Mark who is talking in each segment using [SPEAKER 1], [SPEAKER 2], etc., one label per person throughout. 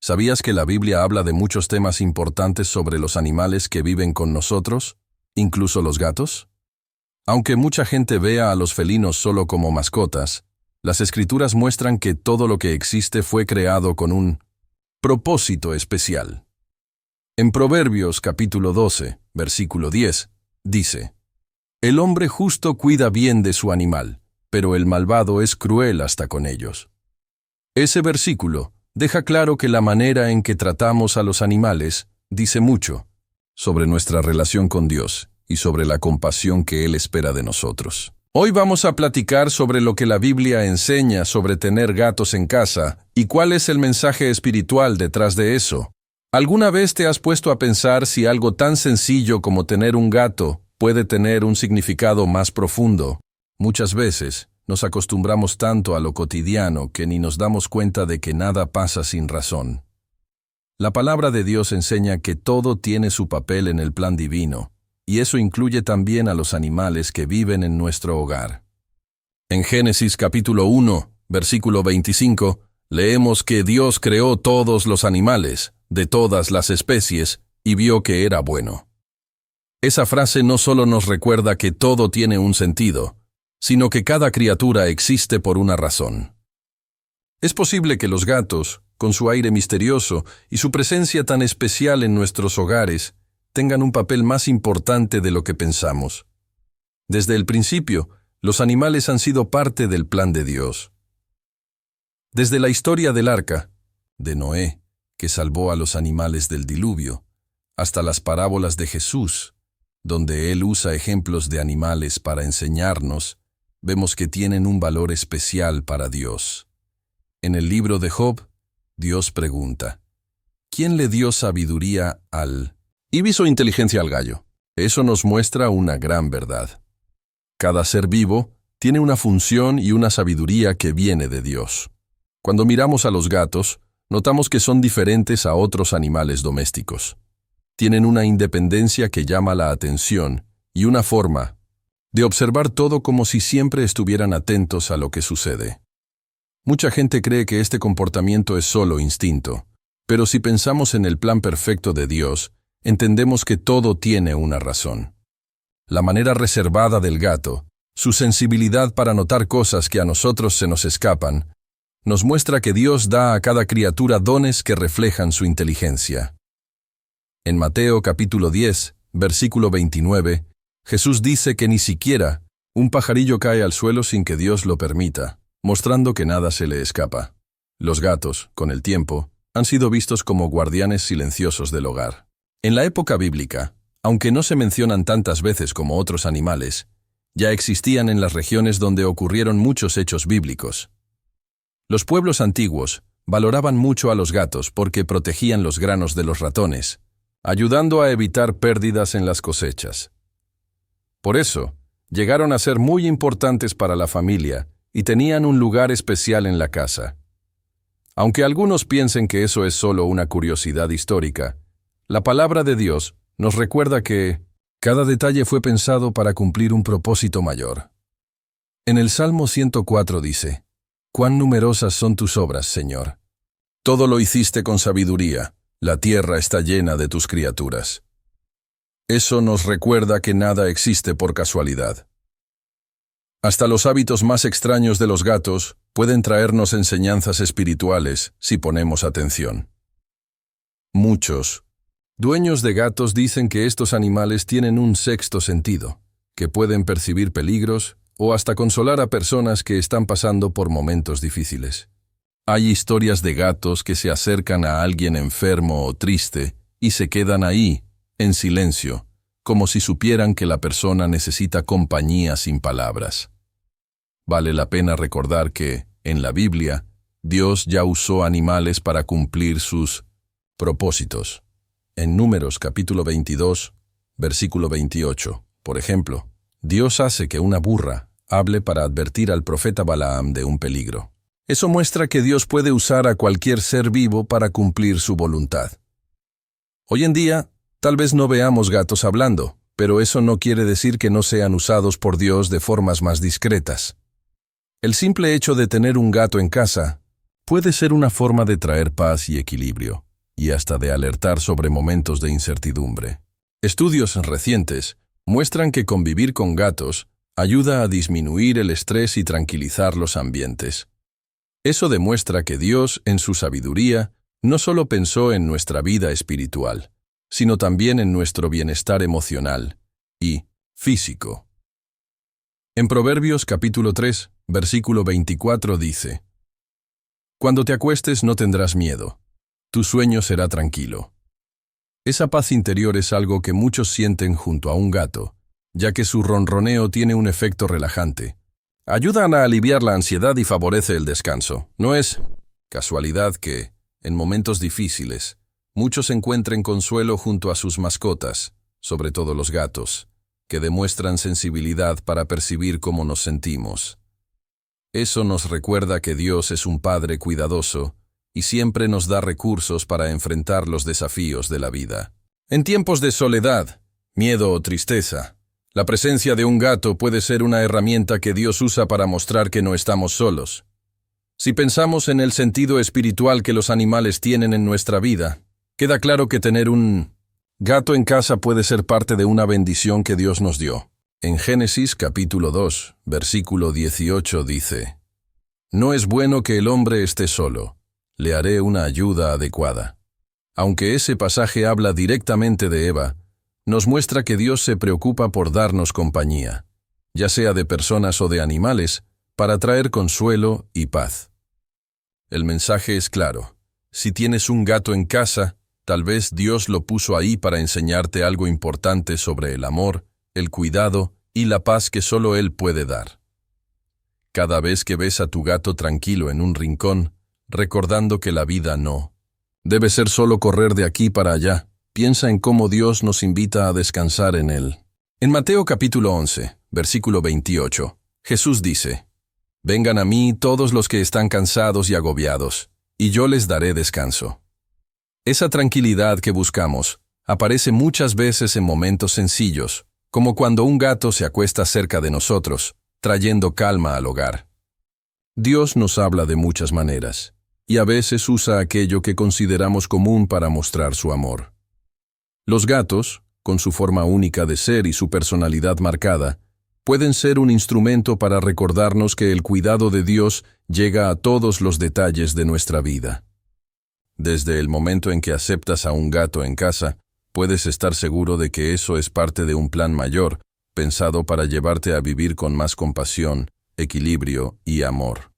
[SPEAKER 1] ¿Sabías que la Biblia habla de muchos temas importantes sobre los animales que viven con nosotros, incluso los gatos? Aunque mucha gente vea a los felinos solo como mascotas, las Escrituras muestran que todo lo que existe fue creado con un propósito especial. En Proverbios capítulo 12, versículo 10, dice: «El hombre justo cuida bien de su animal, pero el malvado es cruel hasta con ellos». Ese versículo deja claro que la manera en que tratamos a los animales dice mucho sobre nuestra relación con Dios y sobre la compasión que Él espera de nosotros. Hoy vamos a platicar sobre lo que la Biblia enseña sobre tener gatos en casa y cuál es el mensaje espiritual detrás de eso. ¿Alguna vez te has puesto a pensar si algo tan sencillo como tener un gato puede tener un significado más profundo? Muchas veces nos acostumbramos tanto a lo cotidiano que ni nos damos cuenta de que nada pasa sin razón. La palabra de Dios enseña que todo tiene su papel en el plan divino, y eso incluye también a los animales que viven en nuestro hogar. En Génesis capítulo 1, versículo 25, leemos que Dios creó todos los animales, de todas las especies, y vio que era bueno. Esa frase no solo nos recuerda que todo tiene un sentido, sino que cada criatura existe por una razón. Es posible que los gatos, con su aire misterioso y su presencia tan especial en nuestros hogares, tengan un papel más importante de lo que pensamos. Desde el principio, los animales han sido parte del plan de Dios. Desde la historia del arca, de Noé, que salvó a los animales del diluvio, hasta las parábolas de Jesús, donde Él usa ejemplos de animales para enseñarnos, vemos que tienen un valor especial para Dios. En el libro de Job, Dios pregunta: ¿quién le dio sabiduría al ibis o inteligencia al gallo? Eso nos muestra una gran verdad. Cada ser vivo tiene una función y una sabiduría que viene de Dios. Cuando miramos a los gatos, notamos que son diferentes a otros animales domésticos. Tienen una independencia que llama la atención y una forma de observar todo como si siempre estuvieran atentos a lo que sucede. Mucha gente cree que este comportamiento es solo instinto, pero si pensamos en el plan perfecto de Dios, entendemos que todo tiene una razón. La manera reservada del gato, su sensibilidad para notar cosas que a nosotros se nos escapan, nos muestra que Dios da a cada criatura dones que reflejan su inteligencia. En Mateo capítulo 10, versículo 29, Jesús dice que ni siquiera un pajarillo cae al suelo sin que Dios lo permita, mostrando que nada se le escapa. Los gatos, con el tiempo, han sido vistos como guardianes silenciosos del hogar. En la época bíblica, aunque no se mencionan tantas veces como otros animales, ya existían en las regiones donde ocurrieron muchos hechos bíblicos. Los pueblos antiguos valoraban mucho a los gatos porque protegían los granos de los ratones, ayudando a evitar pérdidas en las cosechas. Por eso, llegaron a ser muy importantes para la familia y tenían un lugar especial en la casa. Aunque algunos piensen que eso es solo una curiosidad histórica, la palabra de Dios nos recuerda que cada detalle fue pensado para cumplir un propósito mayor. En el Salmo 104 dice: «Cuán numerosas son tus obras, Señor. Todo lo hiciste con sabiduría, la tierra está llena de tus criaturas». Eso nos recuerda que nada existe por casualidad. Hasta los hábitos más extraños de los gatos pueden traernos enseñanzas espirituales si ponemos atención. Muchos dueños de gatos dicen que estos animales tienen un sexto sentido, que pueden percibir peligros o hasta consolar a personas que están pasando por momentos difíciles. Hay historias de gatos que se acercan a alguien enfermo o triste y se quedan ahí, en silencio, como si supieran que la persona necesita compañía sin palabras. Vale la pena recordar que, en la Biblia, Dios ya usó animales para cumplir sus propósitos. En Números capítulo 22, versículo 28, por ejemplo, Dios hace que una burra hable para advertir al profeta Balaam de un peligro. Eso muestra que Dios puede usar a cualquier ser vivo para cumplir su voluntad. Hoy en día, tal vez no veamos gatos hablando, pero eso no quiere decir que no sean usados por Dios de formas más discretas. El simple hecho de tener un gato en casa puede ser una forma de traer paz y equilibrio, y hasta de alertar sobre momentos de incertidumbre. Estudios recientes muestran que convivir con gatos ayuda a disminuir el estrés y tranquilizar los ambientes. Eso demuestra que Dios, en su sabiduría, no solo pensó en nuestra vida espiritual, sino también en nuestro bienestar emocional y físico. En Proverbios capítulo 3, versículo 24 dice: Cuando te acuestes no tendrás miedo, tu sueño será tranquilo. Esa paz interior es algo que muchos sienten junto a un gato, ya que su ronroneo tiene un efecto relajante. Ayudan a aliviar la ansiedad y favorece el descanso. No es casualidad que, en momentos difíciles, muchos encuentren consuelo junto a sus mascotas, sobre todo los gatos, que demuestran sensibilidad para percibir cómo nos sentimos. Eso nos recuerda que Dios es un Padre cuidadoso y siempre nos da recursos para enfrentar los desafíos de la vida. En tiempos de soledad, miedo o tristeza, la presencia de un gato puede ser una herramienta que Dios usa para mostrar que no estamos solos. Si pensamos en el sentido espiritual que los animales tienen en nuestra vida, queda claro que tener un gato en casa puede ser parte de una bendición que Dios nos dio. En Génesis capítulo 2, versículo 18 dice: No es bueno que el hombre esté solo, le haré una ayuda adecuada. Aunque ese pasaje habla directamente de Eva, nos muestra que Dios se preocupa por darnos compañía, ya sea de personas o de animales, para traer consuelo y paz. El mensaje es claro: si tienes un gato en casa, tal vez Dios lo puso ahí para enseñarte algo importante sobre el amor, el cuidado y la paz que solo Él puede dar. Cada vez que ves a tu gato tranquilo en un rincón, recordando que la vida no debe ser solo correr de aquí para allá, piensa en cómo Dios nos invita a descansar en Él. En Mateo capítulo 11, versículo 28, Jesús dice: Vengan a mí todos los que están cansados y agobiados, y yo les daré descanso. Esa tranquilidad que buscamos aparece muchas veces en momentos sencillos, como cuando un gato se acuesta cerca de nosotros, trayendo calma al hogar. Dios nos habla de muchas maneras, y a veces usa aquello que consideramos común para mostrar su amor. Los gatos, con su forma única de ser y su personalidad marcada, pueden ser un instrumento para recordarnos que el cuidado de Dios llega a todos los detalles de nuestra vida. Desde el momento en que aceptas a un gato en casa, puedes estar seguro de que eso es parte de un plan mayor, pensado para llevarte a vivir con más compasión, equilibrio y amor.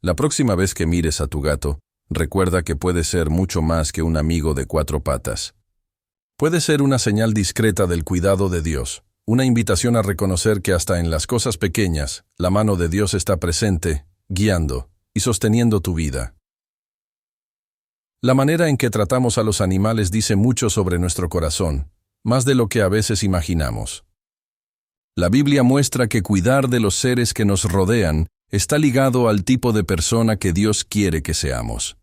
[SPEAKER 1] La próxima vez que mires a tu gato, recuerda que puede ser mucho más que un amigo de cuatro patas. Puede ser una señal discreta del cuidado de Dios, una invitación a reconocer que hasta en las cosas pequeñas, la mano de Dios está presente, guiando y sosteniendo tu vida. La manera en que tratamos a los animales dice mucho sobre nuestro corazón, más de lo que a veces imaginamos. La Biblia muestra que cuidar de los seres que nos rodean está ligado al tipo de persona que Dios quiere que seamos: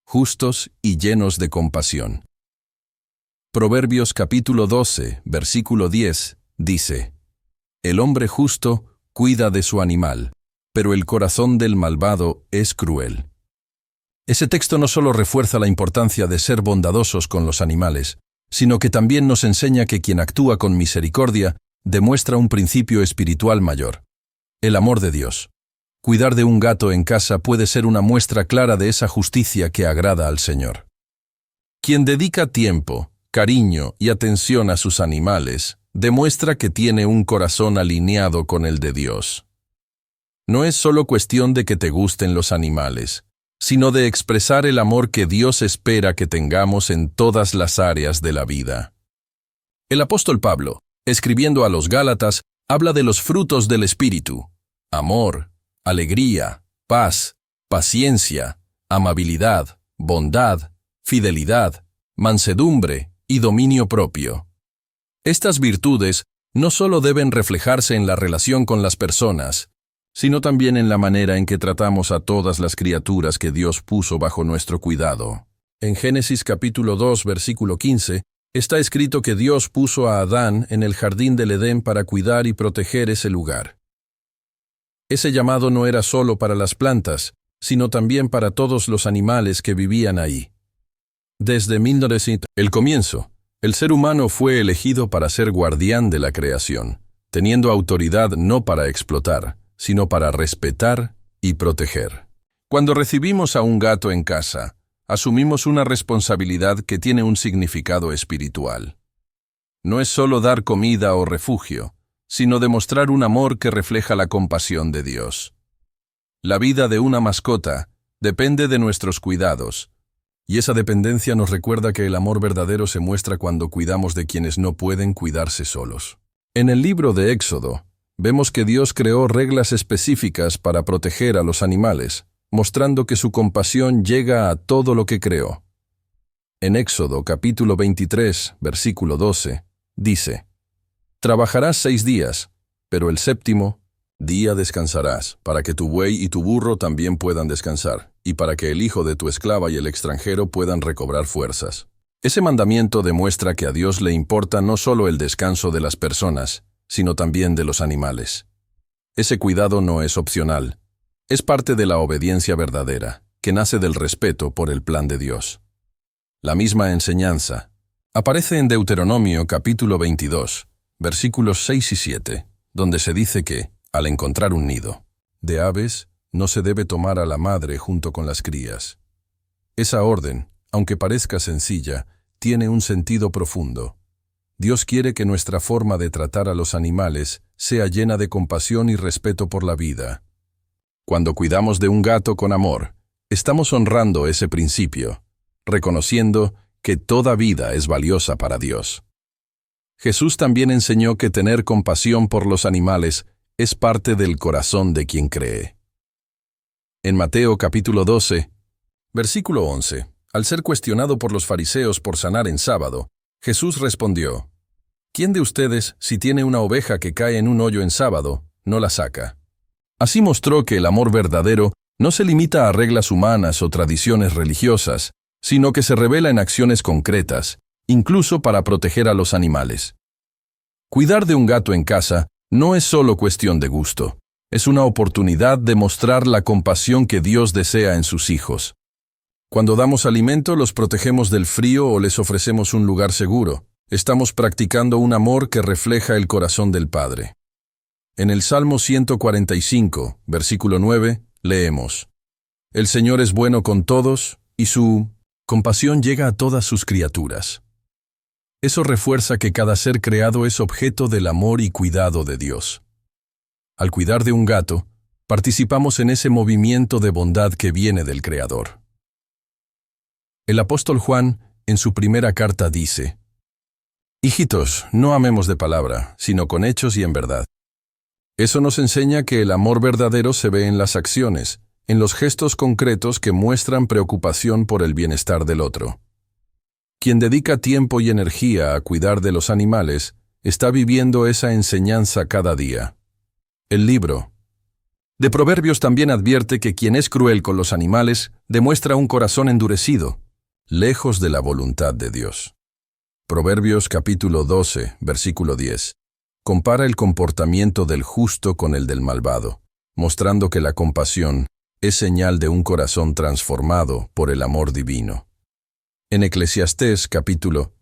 [SPEAKER 1] justos y llenos de compasión. Proverbios capítulo 12, versículo 10, dice: El hombre justo cuida de su animal, pero el corazón del malvado es cruel. Ese texto no solo refuerza la importancia de ser bondadosos con los animales, sino que también nos enseña que quien actúa con misericordia demuestra un principio espiritual mayor: el amor de Dios. Cuidar de un gato en casa puede ser una muestra clara de esa justicia que agrada al Señor. Quien dedica tiempo, cariño y atención a sus animales demuestra que tiene un corazón alineado con el de Dios. No es solo cuestión de que te gusten los animales, sino de expresar el amor que Dios espera que tengamos en todas las áreas de la vida. El apóstol Pablo, escribiendo a los Gálatas, habla de los frutos del Espíritu: amor, alegría, paz, paciencia, amabilidad, bondad, fidelidad, mansedumbre y dominio propio. Estas virtudes no solo deben reflejarse en la relación con las personas, sino también en la manera en que tratamos a todas las criaturas que Dios puso bajo nuestro cuidado. En Génesis capítulo 2, versículo 15, está escrito que Dios puso a Adán en el jardín del Edén para cuidar y proteger ese lugar. Ese llamado no era solo para las plantas, sino también para todos los animales que vivían ahí. Desde 1900, el comienzo, el ser humano fue elegido para ser guardián de la creación, teniendo autoridad no para explotar, sino para respetar y proteger. Cuando recibimos a un gato en casa, asumimos una responsabilidad que tiene un significado espiritual. No es solo dar comida o refugio, sino demostrar un amor que refleja la compasión de Dios. La vida de una mascota depende de nuestros cuidados, y esa dependencia nos recuerda que el amor verdadero se muestra cuando cuidamos de quienes no pueden cuidarse solos. En el libro de Éxodo, vemos que Dios creó reglas específicas para proteger a los animales, mostrando que su compasión llega a todo lo que creó. En Éxodo capítulo 23, versículo 12, dice: «Trabajarás 6 días, pero el séptimo día descansarás, para que tu buey y tu burro también puedan descansar, y para que el hijo de tu esclava y el extranjero puedan recobrar fuerzas». Ese mandamiento demuestra que a Dios le importa no solo el descanso de las personas, sino también de los animales. Ese cuidado no es opcional. Es parte de la obediencia verdadera, que nace del respeto por el plan de Dios. La misma enseñanza aparece en Deuteronomio capítulo 22, versículos 6 y 7, donde se dice que, al encontrar un nido de aves, no se debe tomar a la madre junto con las crías. Esa orden, aunque parezca sencilla, tiene un sentido profundo. Dios quiere que nuestra forma de tratar a los animales sea llena de compasión y respeto por la vida. Cuando cuidamos de un gato con amor, estamos honrando ese principio, reconociendo que toda vida es valiosa para Dios. Jesús también enseñó que tener compasión por los animales es parte del corazón de quien cree. En Mateo capítulo 12, versículo 11, al ser cuestionado por los fariseos por sanar en sábado, Jesús respondió: «¿Quién de ustedes, si tiene una oveja que cae en un hoyo en sábado, no la saca?» Así mostró que el amor verdadero no se limita a reglas humanas o tradiciones religiosas, sino que se revela en acciones concretas, incluso para proteger a los animales. Cuidar de un gato en casa no es solo cuestión de gusto, es una oportunidad de mostrar la compasión que Dios desea en sus hijos. Cuando damos alimento, los protegemos del frío o les ofrecemos un lugar seguro. Estamos practicando un amor que refleja el corazón del Padre. En el Salmo 145, versículo 9, leemos: «El Señor es bueno con todos, y su compasión llega a todas sus criaturas». Eso refuerza que cada ser creado es objeto del amor y cuidado de Dios. Al cuidar de un gato, participamos en ese movimiento de bondad que viene del Creador. El apóstol Juan, en su primera carta, dice: «Hijitos, no amemos de palabra, sino con hechos y en verdad». Eso nos enseña que el amor verdadero se ve en las acciones, en los gestos concretos que muestran preocupación por el bienestar del otro. Quien dedica tiempo y energía a cuidar de los animales está viviendo esa enseñanza cada día. El libro de Proverbios también advierte que quien es cruel con los animales demuestra un corazón endurecido, lejos de la voluntad de Dios. Proverbios capítulo 12, versículo 10. Compara el comportamiento del justo con el del malvado, mostrando que la compasión es señal de un corazón transformado por el amor divino. En Eclesiastés capítulo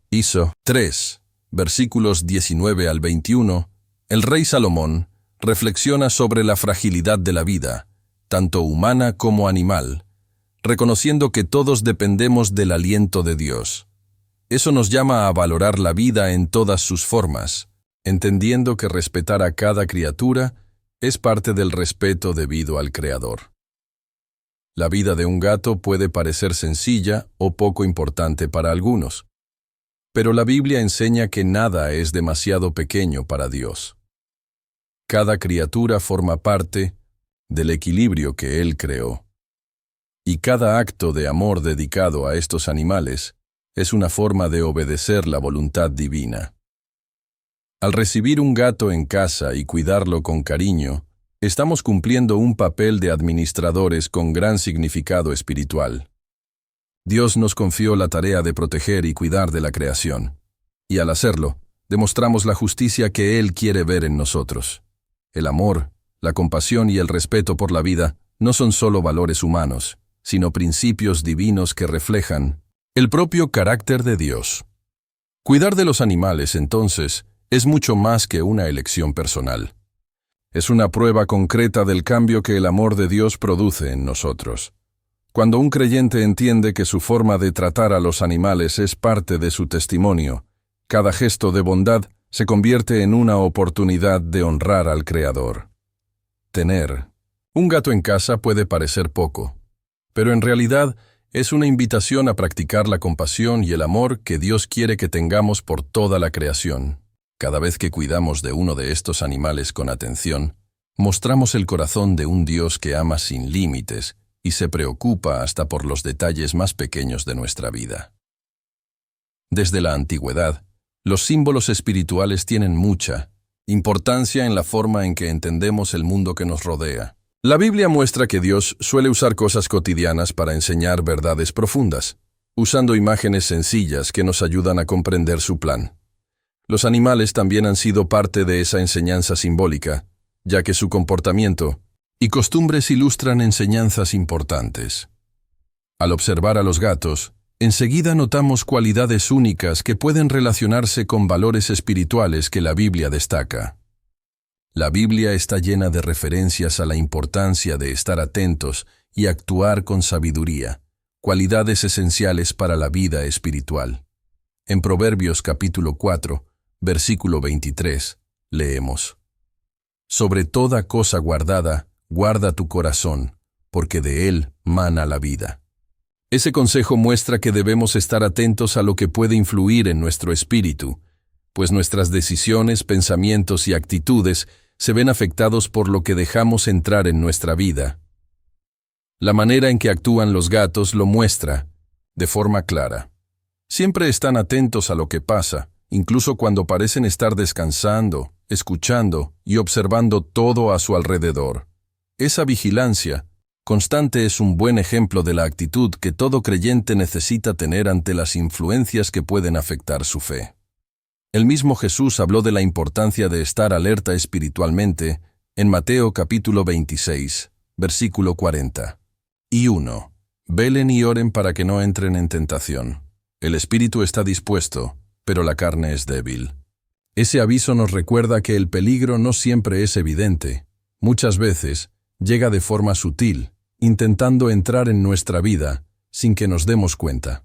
[SPEAKER 1] 3, versículos 19 al 21, el rey Salomón reflexiona sobre la fragilidad de la vida, tanto humana como animal, reconociendo que todos dependemos del aliento de Dios. Eso nos llama a valorar la vida en todas sus formas, entendiendo que respetar a cada criatura es parte del respeto debido al Creador. La vida de un gato puede parecer sencilla o poco importante para algunos, pero la Biblia enseña que nada es demasiado pequeño para Dios. Cada criatura forma parte del equilibrio que Él creó. Y cada acto de amor dedicado a estos animales es una forma de obedecer la voluntad divina. Al recibir un gato en casa y cuidarlo con cariño, estamos cumpliendo un papel de administradores con gran significado espiritual. Dios nos confió la tarea de proteger y cuidar de la creación, y al hacerlo, demostramos la justicia que Él quiere ver en nosotros. El amor, la compasión y el respeto por la vida no son solo valores humanos, sino principios divinos que reflejan el propio carácter de Dios. Cuidar de los animales, entonces, es mucho más que una elección personal. Es una prueba concreta del cambio que el amor de Dios produce en nosotros. Cuando un creyente entiende que su forma de tratar a los animales es parte de su testimonio, cada gesto de bondad se convierte en una oportunidad de honrar al Creador. Tener un gato en casa puede parecer poco, pero en realidad es una invitación a practicar la compasión y el amor que Dios quiere que tengamos por toda la creación. Cada vez que cuidamos de uno de estos animales con atención, mostramos el corazón de un Dios que ama sin límites y se preocupa hasta por los detalles más pequeños de nuestra vida. Desde la antigüedad, los símbolos espirituales tienen mucha importancia en la forma en que entendemos el mundo que nos rodea. La Biblia muestra que Dios suele usar cosas cotidianas para enseñar verdades profundas, usando imágenes sencillas que nos ayudan a comprender su plan. Los animales también han sido parte de esa enseñanza simbólica, ya que su comportamiento y costumbres ilustran enseñanzas importantes. Al observar a los gatos, enseguida notamos cualidades únicas que pueden relacionarse con valores espirituales que la Biblia destaca. La Biblia está llena de referencias a la importancia de estar atentos y actuar con sabiduría, cualidades esenciales para la vida espiritual. En Proverbios capítulo 4, versículo 23, leemos: «Sobre toda cosa guardada, guarda tu corazón, porque de él mana la vida». Ese consejo muestra que debemos estar atentos a lo que puede influir en nuestro espíritu, pues nuestras decisiones, pensamientos y actitudes se ven afectados por lo que dejamos entrar en nuestra vida. La manera en que actúan los gatos lo muestra, de forma clara. Siempre están atentos a lo que pasa, incluso cuando parecen estar descansando, escuchando y observando todo a su alrededor. Esa vigilancia constante es un buen ejemplo de la actitud que todo creyente necesita tener ante las influencias que pueden afectar su fe. El mismo Jesús habló de la importancia de estar alerta espiritualmente en Mateo capítulo 26, versículo 40. Y 1. Velen y oren para que no entren en tentación. El espíritu está dispuesto, pero la carne es débil. Ese aviso nos recuerda que el peligro no siempre es evidente. Muchas veces llega de forma sutil, intentando entrar en nuestra vida sin que nos demos cuenta.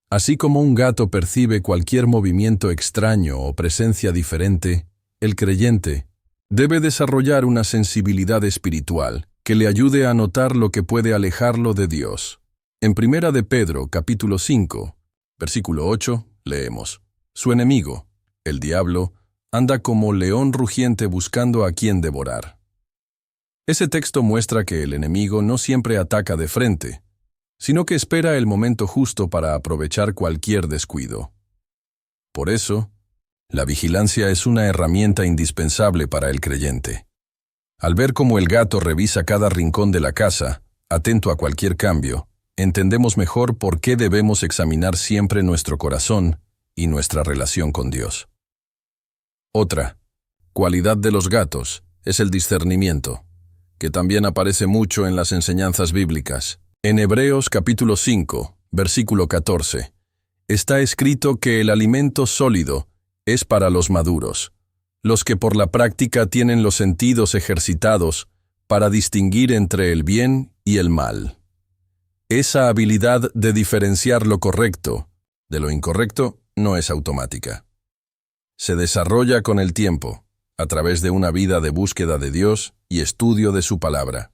[SPEAKER 1] Así como un gato percibe cualquier movimiento extraño o presencia diferente, el creyente debe desarrollar una sensibilidad espiritual que le ayude a notar lo que puede alejarlo de Dios. En 1 de Pedro, capítulo 5, versículo 8, leemos: «Su enemigo, el diablo, anda como león rugiente buscando a quien devorar». Ese texto muestra que el enemigo no siempre ataca de frente, sino que espera el momento justo para aprovechar cualquier descuido. Por eso, la vigilancia es una herramienta indispensable para el creyente. Al ver cómo el gato revisa cada rincón de la casa, atento a cualquier cambio, entendemos mejor por qué debemos examinar siempre nuestro corazón y nuestra relación con Dios. Otra cualidad de los gatos es el discernimiento, que también aparece mucho en las enseñanzas bíblicas. En Hebreos capítulo 5, versículo 14, está escrito que el alimento sólido es para los maduros, los que por la práctica tienen los sentidos ejercitados para distinguir entre el bien y el mal. Esa habilidad de diferenciar lo correcto de lo incorrecto no es automática. Se desarrolla con el tiempo, a través de una vida de búsqueda de Dios y estudio de su palabra.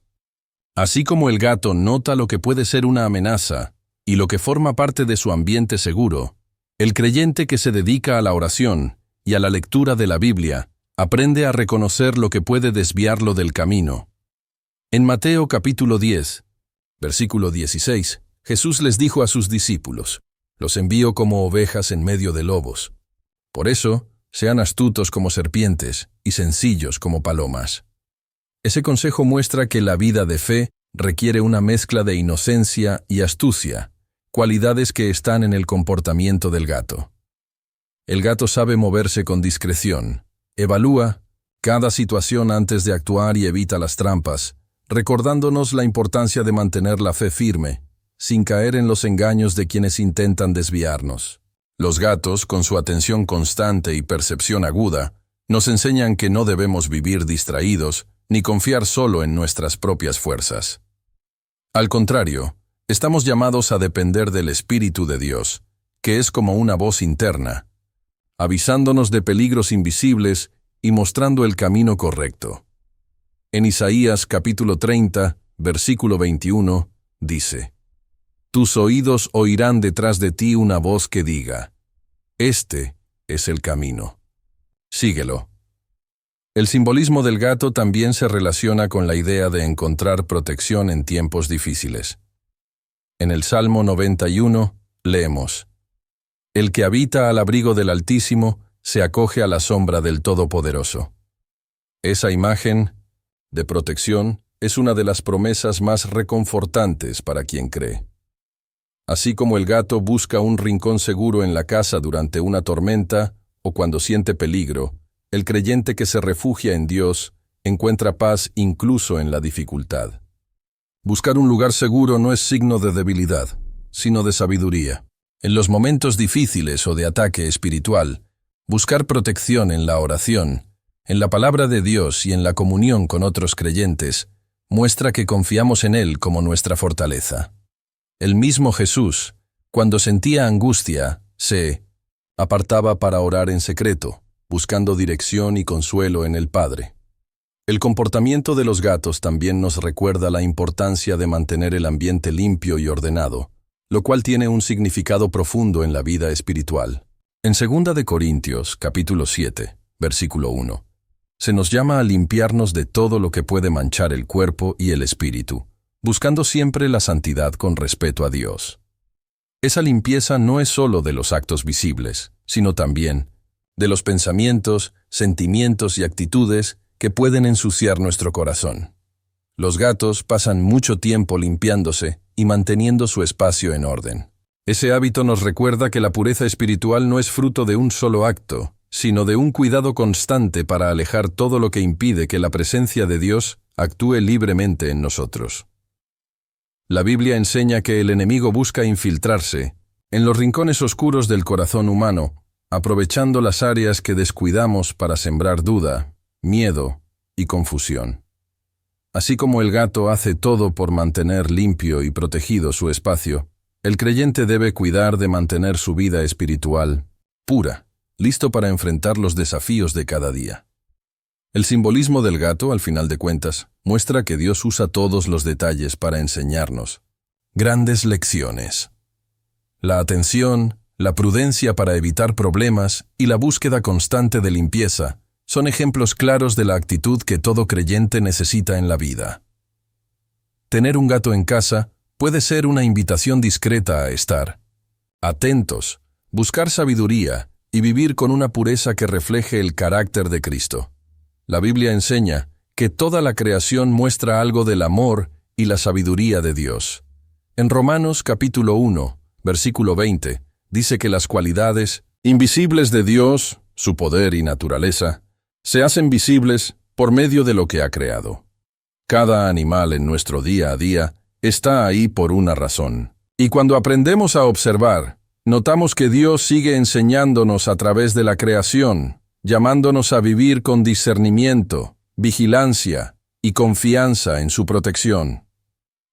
[SPEAKER 1] Así como el gato nota lo que puede ser una amenaza y lo que forma parte de su ambiente seguro, el creyente que se dedica a la oración y a la lectura de la Biblia aprende a reconocer lo que puede desviarlo del camino. En Mateo capítulo 10, versículo 16, Jesús les dijo a sus discípulos: «Los envío como ovejas en medio de lobos. Por eso, sean astutos como serpientes y sencillos como palomas». Ese consejo muestra que la vida de fe requiere una mezcla de inocencia y astucia, cualidades que están en el comportamiento del gato. El gato sabe moverse con discreción, evalúa cada situación antes de actuar y evita las trampas, recordándonos la importancia de mantener la fe firme, sin caer en los engaños de quienes intentan desviarnos. Los gatos, con su atención constante y percepción aguda, nos enseñan que no debemos vivir distraídos ni confiar solo en nuestras propias fuerzas. Al contrario, estamos llamados a depender del Espíritu de Dios, que es como una voz interna, avisándonos de peligros invisibles y mostrando el camino correcto. En Isaías capítulo 30, versículo 21, dice: «Tus oídos oirán detrás de ti una voz que diga: Este es el camino. Síguelo». El simbolismo del gato también se relaciona con la idea de encontrar protección en tiempos difíciles. En el Salmo 91 leemos: «El que habita al abrigo del Altísimo se acoge a la sombra del Todopoderoso». Esa imagen de protección es una de las promesas más reconfortantes para quien cree. Así como el gato busca un rincón seguro en la casa durante una tormenta o cuando siente peligro, el creyente que se refugia en Dios encuentra paz incluso en la dificultad. Buscar un lugar seguro no es signo de debilidad, sino de sabiduría. En los momentos difíciles o de ataque espiritual, buscar protección en la oración, en la palabra de Dios y en la comunión con otros creyentes, muestra que confiamos en Él como nuestra fortaleza. El mismo Jesús, cuando sentía angustia, se apartaba para orar en secreto, buscando dirección y consuelo en el Padre. El comportamiento de los gatos también nos recuerda la importancia de mantener el ambiente limpio y ordenado, lo cual tiene un significado profundo en la vida espiritual. En 2 de Corintios, capítulo 7, versículo 1, se nos llama a limpiarnos de todo lo que puede manchar el cuerpo y el espíritu, buscando siempre la santidad con respeto a Dios. Esa limpieza no es solo de los actos visibles, sino también de los pensamientos, sentimientos y actitudes que pueden ensuciar nuestro corazón. Los gatos pasan mucho tiempo limpiándose y manteniendo su espacio en orden. Ese hábito nos recuerda que la pureza espiritual no es fruto de un solo acto, sino de un cuidado constante para alejar todo lo que impide que la presencia de Dios actúe libremente en nosotros. La Biblia enseña que el enemigo busca infiltrarse en los rincones oscuros del corazón humano, aprovechando las áreas que descuidamos para sembrar duda, miedo y confusión. Así como el gato hace todo por mantener limpio y protegido su espacio, el creyente debe cuidar de mantener su vida espiritual pura, listo para enfrentar los desafíos de cada día. El simbolismo del gato, al final de cuentas, muestra que Dios usa todos los detalles para enseñarnos grandes lecciones. La atención, la prudencia para evitar problemas y la búsqueda constante de limpieza son ejemplos claros de la actitud que todo creyente necesita en la vida. Tener un gato en casa puede ser una invitación discreta a estar atentos, buscar sabiduría y vivir con una pureza que refleje el carácter de Cristo. La Biblia enseña que toda la creación muestra algo del amor y la sabiduría de Dios. En Romanos capítulo 1, versículo 20, dice que las cualidades invisibles de Dios, su poder y naturaleza, se hacen visibles por medio de lo que ha creado. Cada animal en nuestro día a día está ahí por una razón. Y cuando aprendemos a observar, notamos que Dios sigue enseñándonos a través de la creación, llamándonos a vivir con discernimiento, vigilancia y confianza en su protección.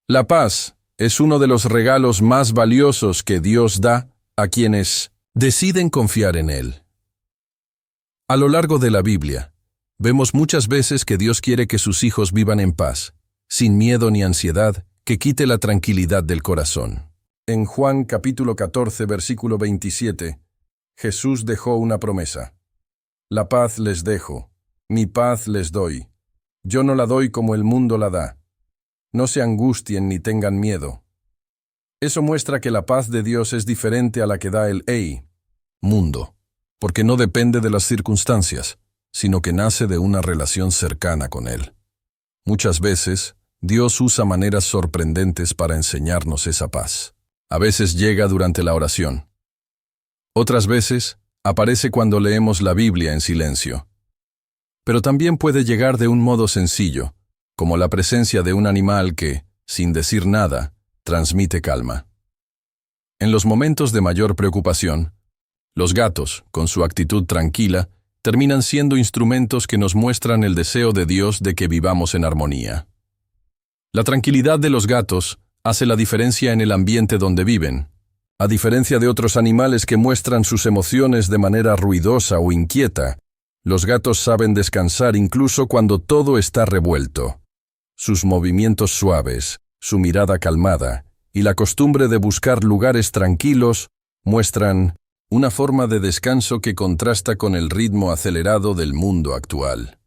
[SPEAKER 1] La paz es uno de los regalos más valiosos que Dios da a quienes deciden confiar en Él. A lo largo de la Biblia, vemos muchas veces que Dios quiere que sus hijos vivan en paz, sin miedo ni ansiedad que quite la tranquilidad del corazón. En Juan capítulo 14, versículo 27, Jesús dejó una promesa. «La paz les dejo, mi paz les doy. Yo no la doy como el mundo la da. No se angustien ni tengan miedo». Eso muestra que la paz de Dios es diferente a la que da el mundo, porque no depende de las circunstancias, sino que nace de una relación cercana con Él. Muchas veces, Dios usa maneras sorprendentes para enseñarnos esa paz. A veces llega durante la oración. Otras veces, aparece cuando leemos la Biblia en silencio. Pero también puede llegar de un modo sencillo, como la presencia de un animal que, sin decir nada, transmite calma. En los momentos de mayor preocupación, los gatos, con su actitud tranquila, terminan siendo instrumentos que nos muestran el deseo de Dios de que vivamos en armonía. La tranquilidad de los gatos hace la diferencia en el ambiente donde viven. A diferencia de otros animales que muestran sus emociones de manera ruidosa o inquieta, los gatos saben descansar incluso cuando todo está revuelto. Sus movimientos suaves, su mirada calmada y la costumbre de buscar lugares tranquilos muestran una forma de descanso que contrasta con el ritmo acelerado del mundo actual.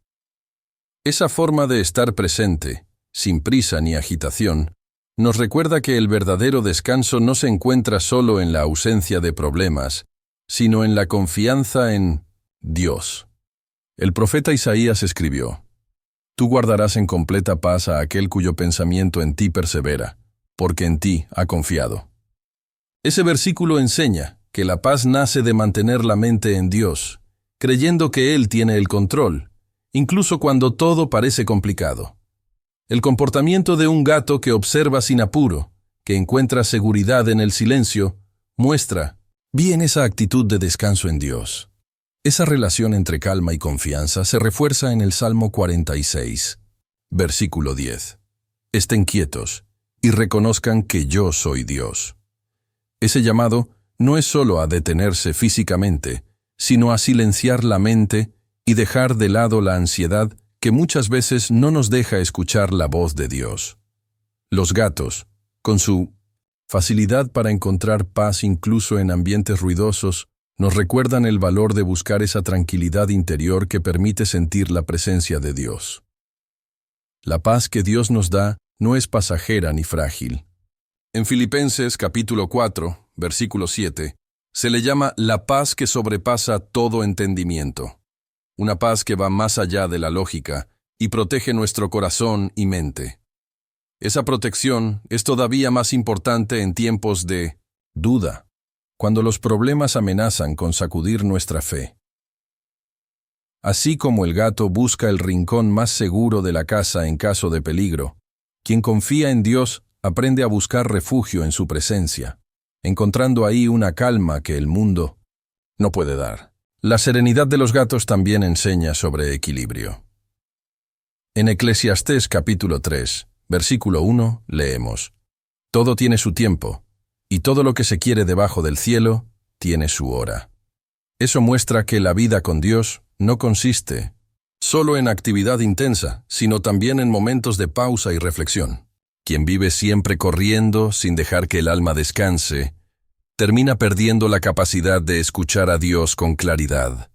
[SPEAKER 1] Esa forma de estar presente, sin prisa ni agitación, nos recuerda que el verdadero descanso no se encuentra solo en la ausencia de problemas, sino en la confianza en Dios. El profeta Isaías escribió: «Tú guardarás en completa paz a aquel cuyo pensamiento en ti persevera, porque en ti ha confiado». Ese versículo enseña que la paz nace de mantener la mente en Dios, creyendo que Él tiene el control, incluso cuando todo parece complicado. El comportamiento de un gato que observa sin apuro, que encuentra seguridad en el silencio, muestra bien esa actitud de descanso en Dios. Esa relación entre calma y confianza se refuerza en el Salmo 46, versículo 10. Estén quietos y reconozcan que yo soy Dios. Ese llamado no es solo a detenerse físicamente, sino a silenciar la mente y dejar de lado la ansiedad que muchas veces no nos deja escuchar la voz de Dios. Los gatos, con su facilidad para encontrar paz incluso en ambientes ruidosos, nos recuerdan el valor de buscar esa tranquilidad interior que permite sentir la presencia de Dios. La paz que Dios nos da no es pasajera ni frágil. En Filipenses capítulo 4, versículo 7, se le llama la paz que sobrepasa todo entendimiento. Una paz que va más allá de la lógica y protege nuestro corazón y mente. Esa protección es todavía más importante en tiempos de duda, cuando los problemas amenazan con sacudir nuestra fe. Así como el gato busca el rincón más seguro de la casa en caso de peligro, quien confía en Dios aprende a buscar refugio en su presencia, encontrando ahí una calma que el mundo no puede dar. La serenidad de los gatos también enseña sobre equilibrio. En Eclesiastés capítulo 3, versículo 1, leemos: «Todo tiene su tiempo, y todo lo que se quiere debajo del cielo tiene su hora». Eso muestra que la vida con Dios no consiste solo en actividad intensa, sino también en momentos de pausa y reflexión. Quien vive siempre corriendo sin dejar que el alma descanse, termina perdiendo la capacidad de escuchar a Dios con claridad.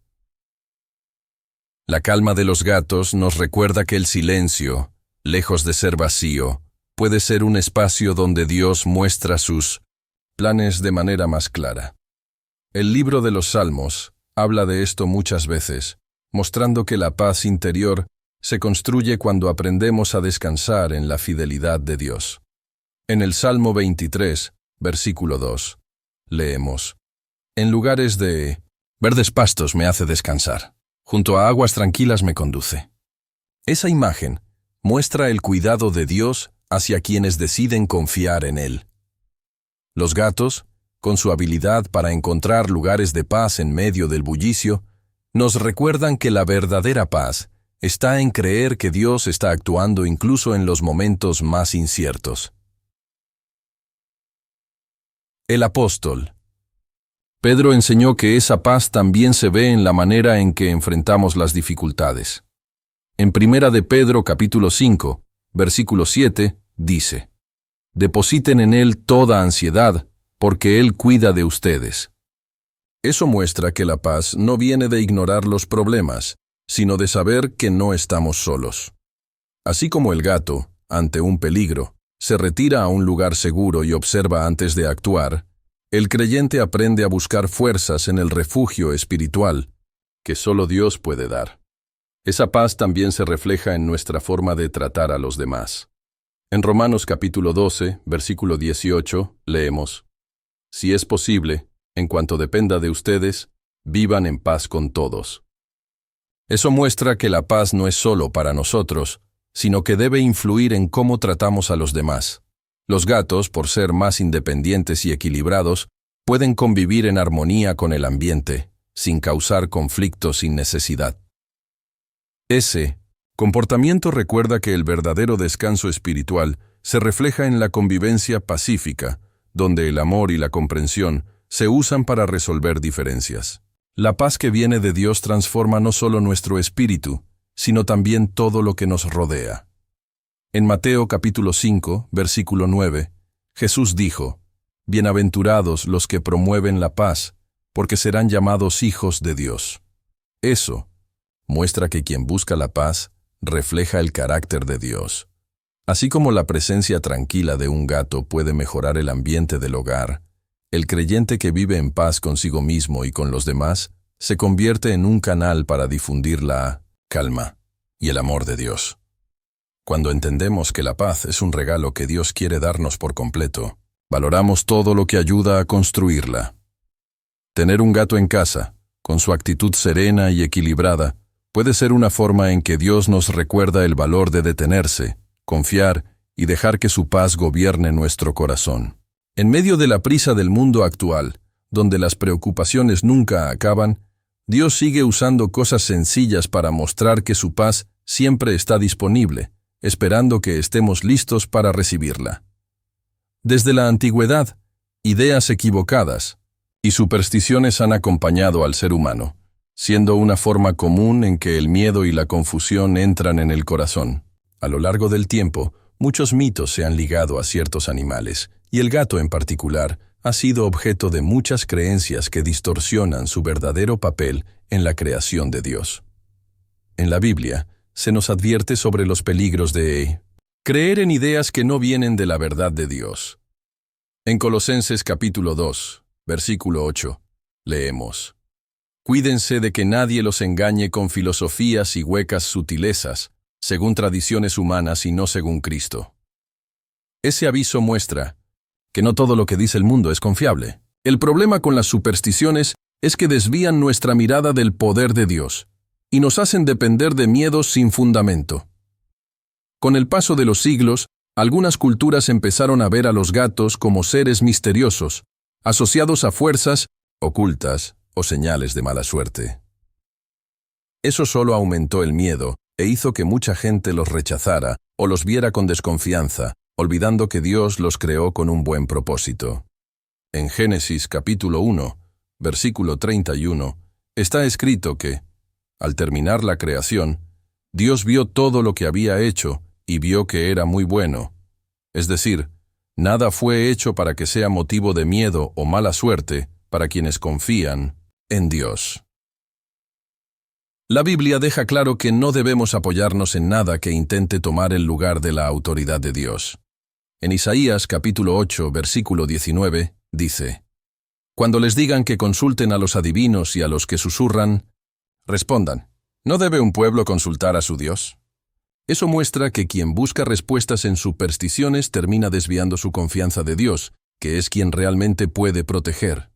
[SPEAKER 1] La calma de los gatos nos recuerda que el silencio, lejos de ser vacío, puede ser un espacio donde Dios muestra sus planes de manera más clara. El libro de los Salmos habla de esto muchas veces, mostrando que la paz interior se construye cuando aprendemos a descansar en la fidelidad de Dios. En el Salmo 23, versículo 2, leemos: «En lugares de verdes pastos me hace descansar, junto a aguas tranquilas me conduce». Esa imagen muestra el cuidado de Dios hacia quienes deciden confiar en Él. Los gatos, con su habilidad para encontrar lugares de paz en medio del bullicio, nos recuerdan que la verdadera paz está en creer que Dios está actuando incluso en los momentos más inciertos. El apóstol Pedro enseñó que esa paz también se ve en la manera en que enfrentamos las dificultades. En 1 de Pedro capítulo 5, versículo 7, dice: «Depositen en Él toda ansiedad, porque Él cuida de ustedes». Eso muestra que la paz no viene de ignorar los problemas, sino de saber que no estamos solos. Así como el gato, ante un peligro, se retira a un lugar seguro y observa antes de actuar, el creyente aprende a buscar fuerzas en el refugio espiritual que solo Dios puede dar. Esa paz también se refleja en nuestra forma de tratar a los demás. En Romanos capítulo 12, versículo 18, leemos: «Si es posible, en cuanto dependa de ustedes, vivan en paz con todos». Eso muestra que la paz no es solo para nosotros, sino que debe influir en cómo tratamos a los demás. Los gatos, por ser más independientes y equilibrados, pueden convivir en armonía con el ambiente, sin causar conflictos sin necesidad. Ese comportamiento recuerda que el verdadero descanso espiritual se refleja en la convivencia pacífica, donde el amor y la comprensión se usan para resolver diferencias. La paz que viene de Dios transforma no solo nuestro espíritu, sino también todo lo que nos rodea. En Mateo capítulo 5, versículo 9, Jesús dijo: «Bienaventurados los que promueven la paz, porque serán llamados hijos de Dios». Eso muestra que quien busca la paz refleja el carácter de Dios. Así como la presencia tranquila de un gato puede mejorar el ambiente del hogar, el creyente que vive en paz consigo mismo y con los demás se convierte en un canal para difundir la calma y el amor de Dios. Cuando entendemos que la paz es un regalo que Dios quiere darnos por completo, valoramos todo lo que ayuda a construirla. Tener un gato en casa, con su actitud serena y equilibrada, puede ser una forma en que Dios nos recuerda el valor de detenerse, confiar y dejar que su paz gobierne nuestro corazón. En medio de la prisa del mundo actual, donde las preocupaciones nunca acaban, Dios sigue usando cosas sencillas para mostrar que su paz siempre está disponible, esperando que estemos listos para recibirla. Desde la antigüedad, ideas equivocadas y supersticiones han acompañado al ser humano, siendo una forma común en que el miedo y la confusión entran en el corazón. A lo largo del tiempo, muchos mitos se han ligado a ciertos animales, y el gato en particular ha sido objeto de muchas creencias que distorsionan su verdadero papel en la creación de Dios. En la Biblia, se nos advierte sobre los peligros de creer en ideas que no vienen de la verdad de Dios. En Colosenses capítulo 2, versículo 8, leemos: «Cuídense de que nadie los engañe con filosofías y huecas sutilezas, según tradiciones humanas y no según Cristo». Ese aviso muestra que no todo lo que dice el mundo es confiable. El problema con las supersticiones es que desvían nuestra mirada del poder de Dios y nos hacen depender de miedos sin fundamento. Con el paso de los siglos, algunas culturas empezaron a ver a los gatos como seres misteriosos, asociados a fuerzas ocultas o señales de mala suerte. Eso solo aumentó el miedo e hizo que mucha gente los rechazara o los viera con desconfianza, olvidando que Dios los creó con un buen propósito. En Génesis capítulo 1, versículo 31, está escrito que, al terminar la creación, Dios vio todo lo que había hecho y vio que era muy bueno. Es decir, nada fue hecho para que sea motivo de miedo o mala suerte para quienes confían en Dios. La Biblia deja claro que no debemos apoyarnos en nada que intente tomar el lugar de la autoridad de Dios. En Isaías capítulo 8, versículo 19, dice: «Cuando les digan que consulten a los adivinos y a los que susurran, respondan, ¿no debe un pueblo consultar a su Dios?». Eso muestra que quien busca respuestas en supersticiones termina desviando su confianza de Dios, que es quien realmente puede proteger.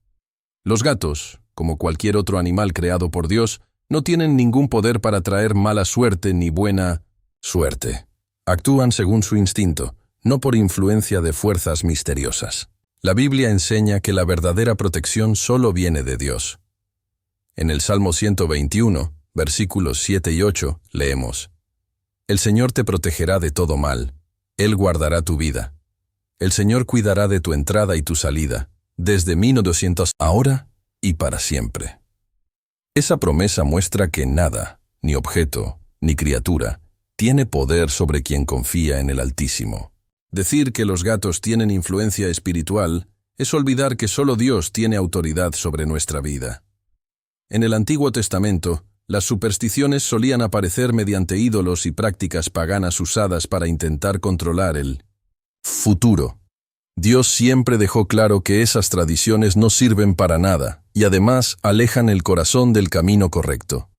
[SPEAKER 1] Los gatos, como cualquier otro animal creado por Dios, no tienen ningún poder para traer mala suerte ni buena suerte. Actúan según su instinto, no por influencia de fuerzas misteriosas. La Biblia enseña que la verdadera protección solo viene de Dios. En el Salmo 121, versículos 7 y 8, leemos: «El Señor te protegerá de todo mal, Él guardará tu vida. El Señor cuidará de tu entrada y tu salida, desde 1200 ahora y para siempre». Esa promesa muestra que nada, ni objeto, ni criatura, tiene poder sobre quien confía en el Altísimo. Decir que los gatos tienen influencia espiritual es olvidar que solo Dios tiene autoridad sobre nuestra vida. En el Antiguo Testamento, las supersticiones solían aparecer mediante ídolos y prácticas paganas usadas para intentar controlar el futuro. Dios siempre dejó claro que esas tradiciones no sirven para nada y además alejan el corazón del camino correcto.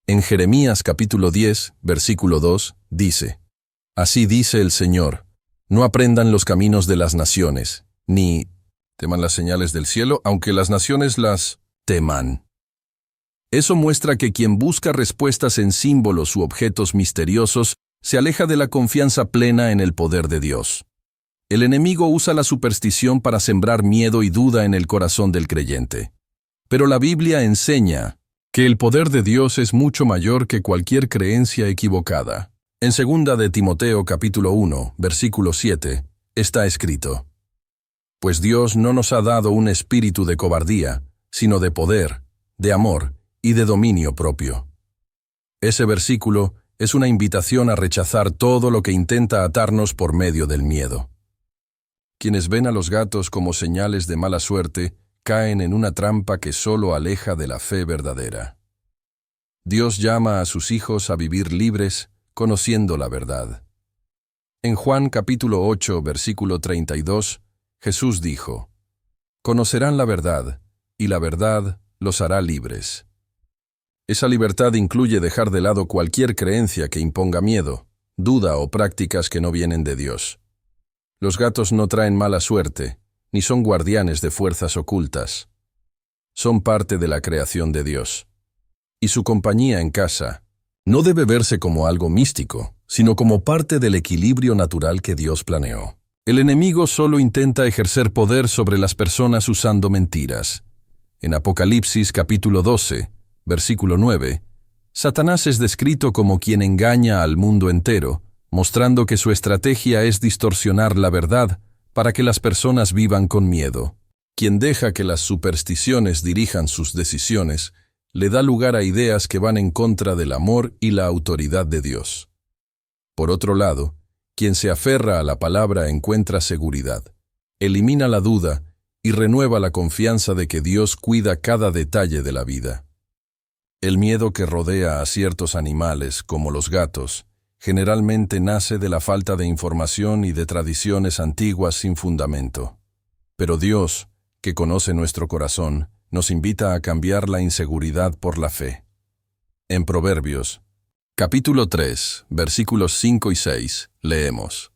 [SPEAKER 1] En Jeremías capítulo 10, versículo 2, dice: «Así dice el Señor, no aprendan los caminos de las naciones, ni teman las señales del cielo, aunque las naciones las teman». Eso muestra que quien busca respuestas en símbolos u objetos misteriosos se aleja de la confianza plena en el poder de Dios. El enemigo usa la superstición para sembrar miedo y duda en el corazón del creyente. Pero la Biblia enseña que el poder de Dios es mucho mayor que cualquier creencia equivocada. En 2 de Timoteo capítulo 1, versículo 7, está escrito: Pues Dios no nos ha dado un espíritu de cobardía, sino de poder, de amor y de dominio propio. Ese versículo es una invitación a rechazar todo lo que intenta atarnos por medio del miedo. Quienes ven a los gatos como señales de mala suerte caen en una trampa que solo aleja de la fe verdadera. Dios llama a sus hijos a vivir libres, conociendo la verdad. En Juan capítulo 8, versículo 32, Jesús dijo: Conocerán la verdad, y la verdad los hará libres. Esa libertad incluye dejar de lado cualquier creencia que imponga miedo, duda o prácticas que no vienen de Dios. Los gatos no traen mala suerte, ni son guardianes de fuerzas ocultas. Son parte de la creación de Dios. Y su compañía en casa no debe verse como algo místico, sino como parte del equilibrio natural que Dios planeó. El enemigo solo intenta ejercer poder sobre las personas usando mentiras. En Apocalipsis capítulo 12, versículo 9, Satanás es descrito como quien engaña al mundo entero, mostrando que su estrategia es distorsionar la verdad para que las personas vivan con miedo. Quien deja que las supersticiones dirijan sus decisiones, le da lugar a ideas que van en contra del amor y la autoridad de Dios. Por otro lado, quien se aferra a la palabra encuentra seguridad, elimina la duda y renueva la confianza de que Dios cuida cada detalle de la vida. El miedo que rodea a ciertos animales, como los gatos, generalmente nace de la falta de información y de tradiciones antiguas sin fundamento. Pero Dios, que conoce nuestro corazón, nos invita a cambiar la inseguridad por la fe. En Proverbios, capítulo 3, versículos 5 y 6, leemos: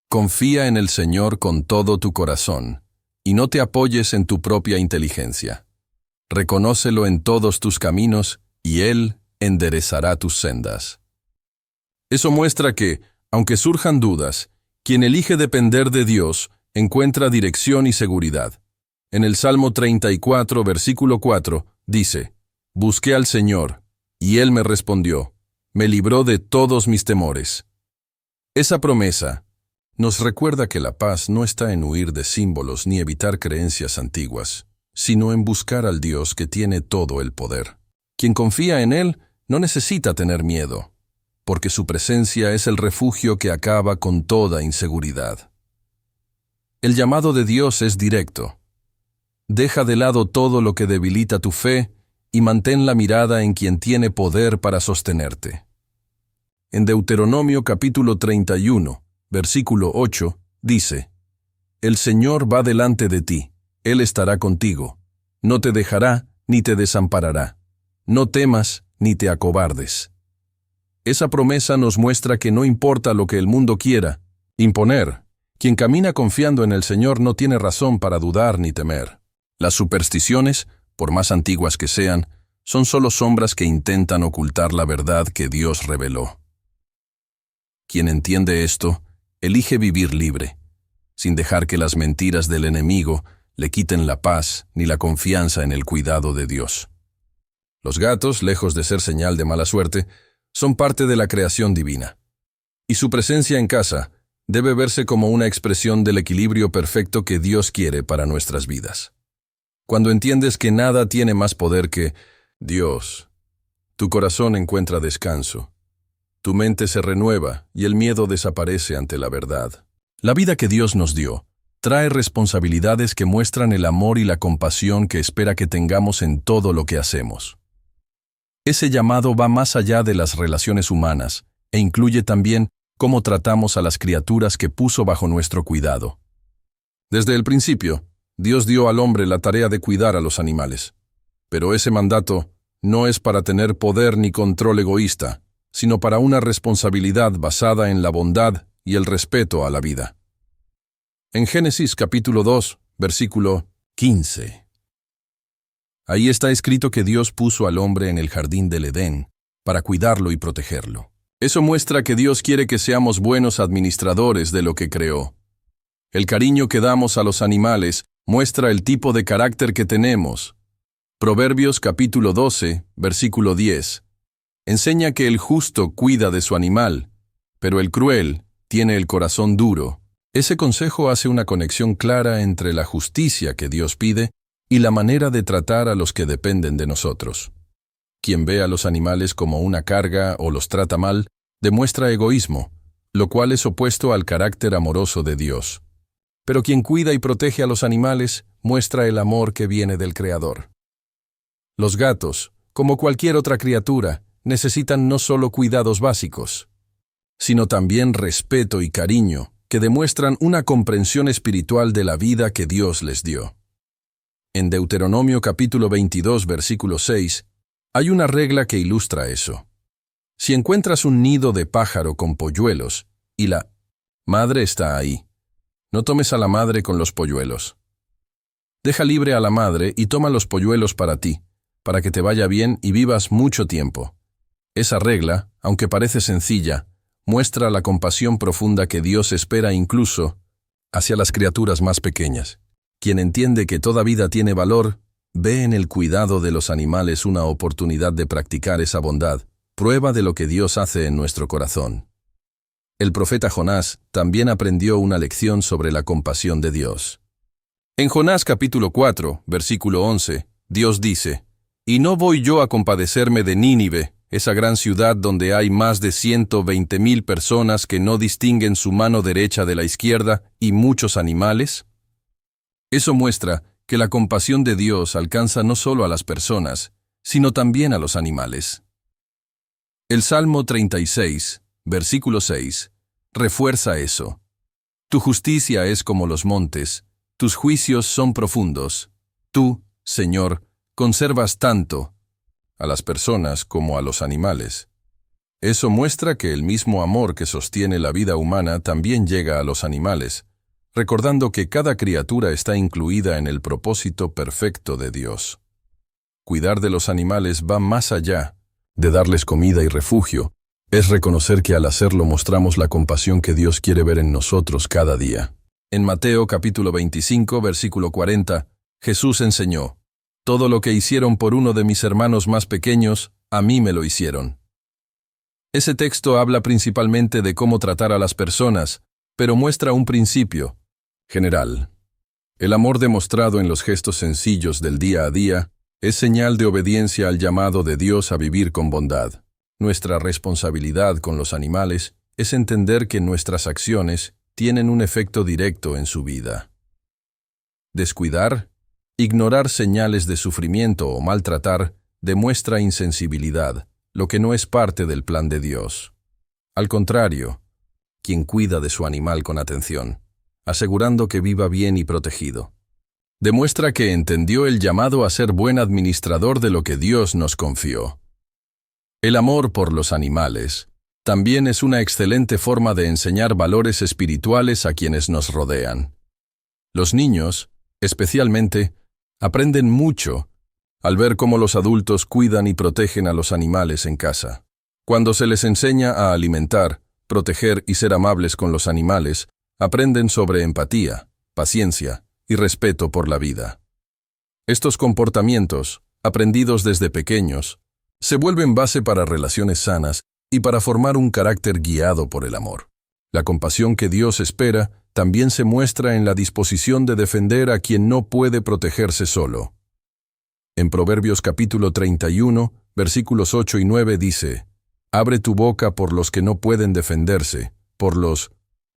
[SPEAKER 1] Confía en el Señor con todo tu corazón, y no te apoyes en tu propia inteligencia. Reconócelo en todos tus caminos, y Él enderezará tus sendas. Eso muestra que, aunque surjan dudas, quien elige depender de Dios encuentra dirección y seguridad. En el Salmo 34, versículo 4, dice: Busqué al Señor, y Él me respondió, me libró de todos mis temores. Esa promesa nos recuerda que la paz no está en huir de símbolos ni evitar creencias antiguas, sino en buscar al Dios que tiene todo el poder. Quien confía en Él no necesita tener miedo, porque su presencia es el refugio que acaba con toda inseguridad. El llamado de Dios es directo. Deja de lado todo lo que debilita tu fe y mantén la mirada en quien tiene poder para sostenerte. En Deuteronomio capítulo 31, versículo 8, dice: El Señor va delante de ti, Él estará contigo, no te dejará ni te desamparará. No temas ni te acobardes. Esa promesa nos muestra que no importa lo que el mundo quiera imponer, quien camina confiando en el Señor no tiene razón para dudar ni temer. Las supersticiones, por más antiguas que sean, son solo sombras que intentan ocultar la verdad que Dios reveló. Quien entiende esto, elige vivir libre, sin dejar que las mentiras del enemigo le quiten la paz ni la confianza en el cuidado de Dios. Los gatos, lejos de ser señal de mala suerte, son parte de la creación divina. Y su presencia en casa debe verse como una expresión del equilibrio perfecto que Dios quiere para nuestras vidas. Cuando entiendes que nada tiene más poder que Dios, tu corazón encuentra descanso, tu mente se renueva y el miedo desaparece ante la verdad. La vida que Dios nos dio trae responsabilidades que muestran el amor y la compasión que espera que tengamos en todo lo que hacemos. Ese llamado va más allá de las relaciones humanas e incluye también cómo tratamos a las criaturas que puso bajo nuestro cuidado. Desde el principio, Dios dio al hombre la tarea de cuidar a los animales. Pero ese mandato no es para tener poder ni control egoísta, sino para una responsabilidad basada en la bondad y el respeto a la vida. En Génesis capítulo 2, versículo 15. Ahí está escrito que Dios puso al hombre en el jardín del Edén para cuidarlo y protegerlo. Eso muestra que Dios quiere que seamos buenos administradores de lo que creó. El cariño que damos a los animales muestra el tipo de carácter que tenemos. Proverbios capítulo 12, versículo 10. Enseña que el justo cuida de su animal, pero el cruel tiene el corazón duro. Ese consejo hace una conexión clara entre la justicia que Dios pide y la manera de tratar a los que dependen de nosotros. Quien ve a los animales como una carga o los trata mal, demuestra egoísmo, lo cual es opuesto al carácter amoroso de Dios. Pero quien cuida y protege a los animales, muestra el amor que viene del Creador. Los gatos, como cualquier otra criatura, necesitan no solo cuidados básicos, sino también respeto y cariño, que demuestran una comprensión espiritual de la vida que Dios les dio. En Deuteronomio capítulo 22, versículo 6, hay una regla que ilustra eso. Si encuentras un nido de pájaro con polluelos, y la madre está ahí, no tomes a la madre con los polluelos. Deja libre a la madre y toma los polluelos para ti, para que te vaya bien y vivas mucho tiempo. Esa regla, aunque parece sencilla, muestra la compasión profunda que Dios espera incluso hacia las criaturas más pequeñas. Quien entiende que toda vida tiene valor, ve en el cuidado de los animales una oportunidad de practicar esa bondad, prueba de lo que Dios hace en nuestro corazón. El profeta Jonás también aprendió una lección sobre la compasión de Dios. En Jonás capítulo 4, versículo 11, Dios dice: «Y no voy yo a compadecerme de Nínive, esa gran ciudad donde hay más de 120,000 personas que no distinguen su mano derecha de la izquierda y muchos animales». Eso muestra que la compasión de Dios alcanza no solo a las personas, sino también a los animales. El Salmo 36, versículo 6, refuerza eso. Tu justicia es como los montes, tus juicios son profundos. Tú, Señor, conservas tanto a las personas como a los animales. Eso muestra que el mismo amor que sostiene la vida humana también llega a los animales, recordando que cada criatura está incluida en el propósito perfecto de Dios. Cuidar de los animales va más allá de darles comida y refugio. Es reconocer que al hacerlo mostramos la compasión que Dios quiere ver en nosotros cada día. En Mateo capítulo 25, versículo 40, Jesús enseñó: «Todo lo que hicieron por uno de mis hermanos más pequeños, a mí me lo hicieron». Ese texto habla principalmente de cómo tratar a las personas, pero muestra un principio general. El amor demostrado en los gestos sencillos del día a día es señal de obediencia al llamado de Dios a vivir con bondad. Nuestra responsabilidad con los animales es entender que nuestras acciones tienen un efecto directo en su vida. Descuidar, ignorar señales de sufrimiento o maltratar demuestra insensibilidad, lo que no es parte del plan de Dios. Al contrario, quien cuida de su animal con atención, asegurando que viva bien y protegido, demuestra que entendió el llamado a ser buen administrador de lo que Dios nos confió. El amor por los animales también es una excelente forma de enseñar valores espirituales a quienes nos rodean. Los niños, especialmente, aprenden mucho al ver cómo los adultos cuidan y protegen a los animales en casa. Cuando se les enseña a alimentar, proteger y ser amables con los animales, aprenden sobre empatía, paciencia y respeto por la vida. Estos comportamientos, aprendidos desde pequeños, se vuelven base para relaciones sanas y para formar un carácter guiado por el amor. La compasión que Dios espera también se muestra en la disposición de defender a quien no puede protegerse solo. En Proverbios capítulo 31, versículos 8 y 9 dice: «Abre tu boca por los que no pueden defenderse, por los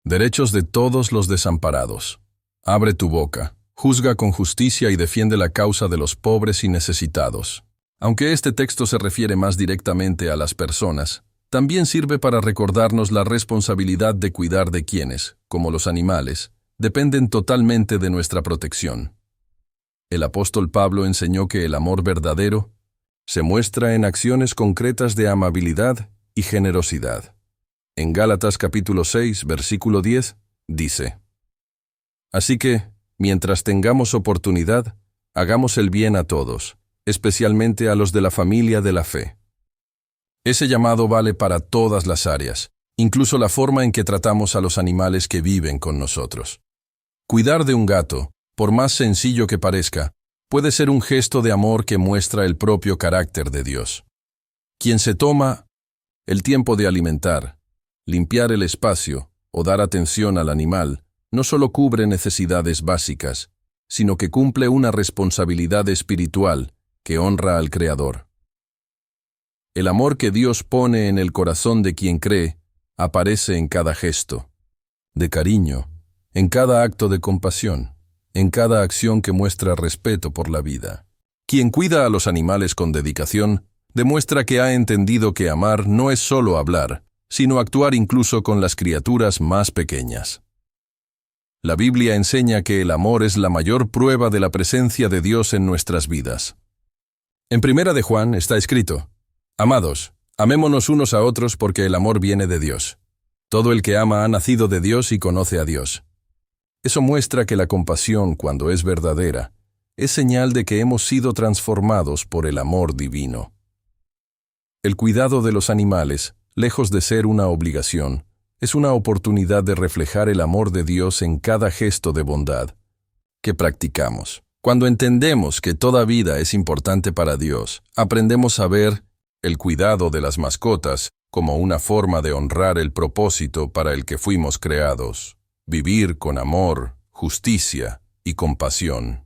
[SPEAKER 1] derechos de todos los desamparados. Abre tu boca, juzga con justicia y defiende la causa de los pobres y necesitados». Aunque este texto se refiere más directamente a las personas, también sirve para recordarnos la responsabilidad de cuidar de quienes, como los animales, dependen totalmente de nuestra protección. El apóstol Pablo enseñó que el amor verdadero se muestra en acciones concretas de amabilidad y generosidad. En Gálatas capítulo 6, versículo 10, dice: «Así que, mientras tengamos oportunidad, hagamos el bien a todos, especialmente a los de la familia de la fe». Ese llamado vale para todas las áreas, incluso la forma en que tratamos a los animales que viven con nosotros. Cuidar de un gato, por más sencillo que parezca, puede ser un gesto de amor que muestra el propio carácter de Dios. Quien se toma el tiempo de alimentar, limpiar el espacio o dar atención al animal, no solo cubre necesidades básicas, sino que cumple una responsabilidad espiritual que honra al Creador. El amor que Dios pone en el corazón de quien cree aparece en cada gesto de cariño, en cada acto de compasión, en cada acción que muestra respeto por la vida. Quien cuida a los animales con dedicación demuestra que ha entendido que amar no es solo hablar, sino actuar incluso con las criaturas más pequeñas. La Biblia enseña que el amor es la mayor prueba de la presencia de Dios en nuestras vidas. En 1 de Juan está escrito: Amados, amémonos unos a otros porque el amor viene de Dios. Todo el que ama ha nacido de Dios y conoce a Dios. Eso muestra que la compasión, cuando es verdadera, es señal de que hemos sido transformados por el amor divino. El cuidado de los animales, lejos de ser una obligación, es una oportunidad de reflejar el amor de Dios en cada gesto de bondad que practicamos. Cuando entendemos que toda vida es importante para Dios, aprendemos a ver el cuidado de las mascotas como una forma de honrar el propósito para el que fuimos creados: vivir con amor, justicia y compasión.